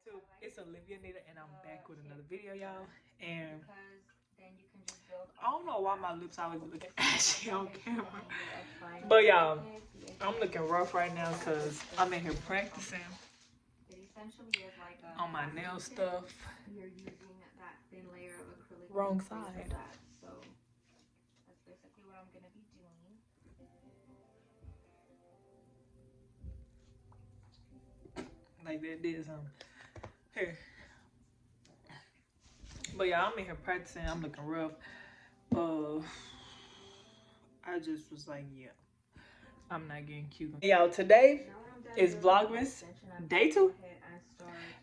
YouTube, it's Olivia Nita, and I'm back with another video, y'all. And I don't know why my lips always looking ashy on camera, but y'all, I'm looking rough right now because I'm in here practicing on my nail stuff. Wrong side. So that's basically what I'm gonna be doing. Like that did something. Here. But yeah, I'm in here practicing. I'm looking rough. I just was like, yeah, I'm not getting cute. Y'all, today is Vlogmas day 2.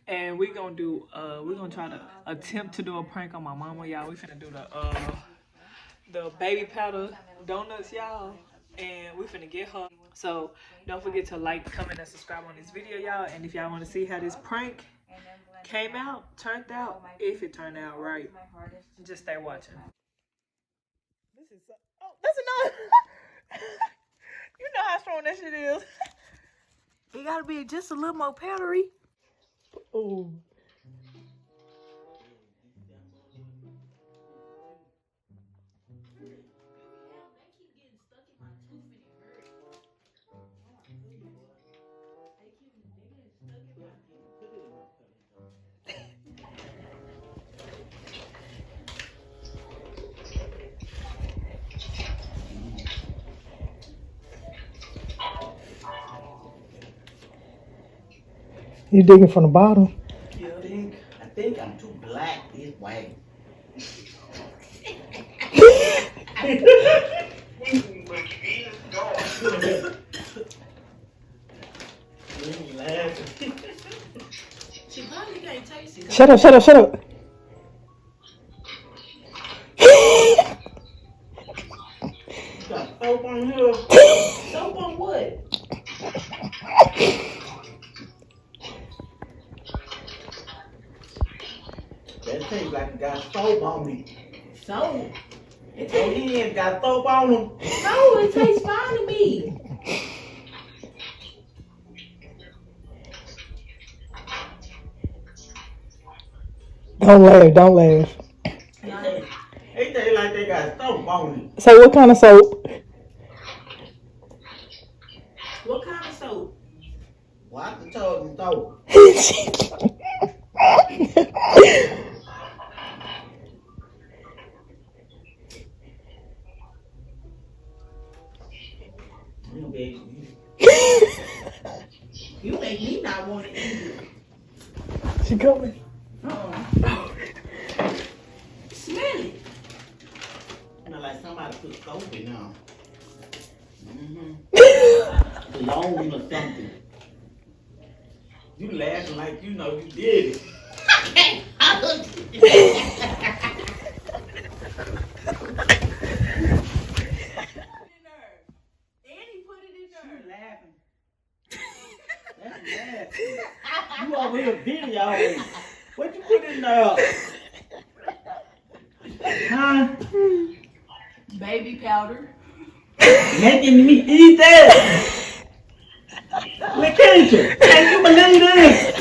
And we're gonna try to attempt to do a prank on my mama, y'all. We finna do the baby powder donuts, y'all. And we finna get her. So don't forget to like, comment, and subscribe on this video, y'all. And if y'all want to see how this prank turned out, if it turned out right, just stay watching. This is that's enough. You know how strong that shit is. It gotta be just a little more powdery. Oh. You digging from the bottom? Yeah, I think I'm too black this way. She probably can't taste it. Shut up. Got soap on here. Soap on what? That tastes like it got soap on me. Soap? It tastes got soap on them. No, it tastes fine to me. Don't laugh. It tastes like they got soap on it. So what kind of soap? What kind of soap? Wash the tub and soap. You make me not want to eat it. She coming. Smell it. Smell like somebody put soap in there. Cologne or something. You laughing like you know you did it. You over here videoing. What you put in there? Huh? Baby powder. Making me eat that. Look at you. Can you believe this?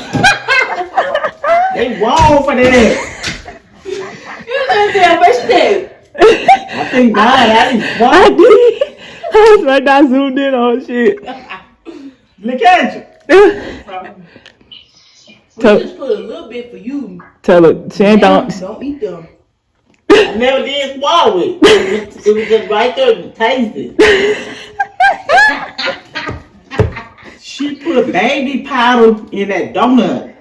They wrong for that. You didn't say what she did. I think God, I didn't. I was like, I zoomed in on shit. Look at you. We just put a little bit for you. Tell her she ain't Don't eat them. I never did swallow it. It was just right there to taste it. She put baby powder in that donut.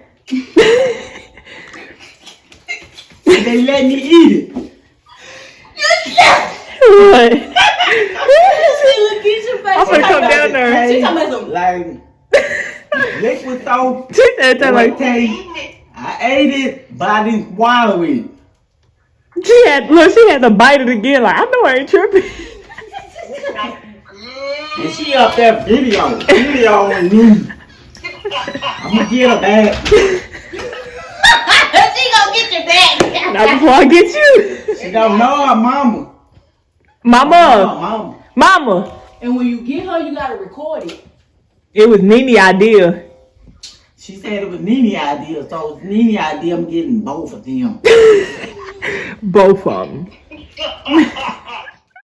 And they let me eat it. What? I'm gonna come down there. She talking about some Like liquid soap. She said that like I ate it, but I didn't swallow it. she had to bite it again. Like I know I ain't tripping. And she up there videoing me. I'm gonna get her back. she gonna get your back. Not before I get you. She don't know her mama. Mama. And when you get her, you gotta record it. It was Nene idea. She said it was Nene idea, so it's Nene idea. I'm getting both of them. Both of them.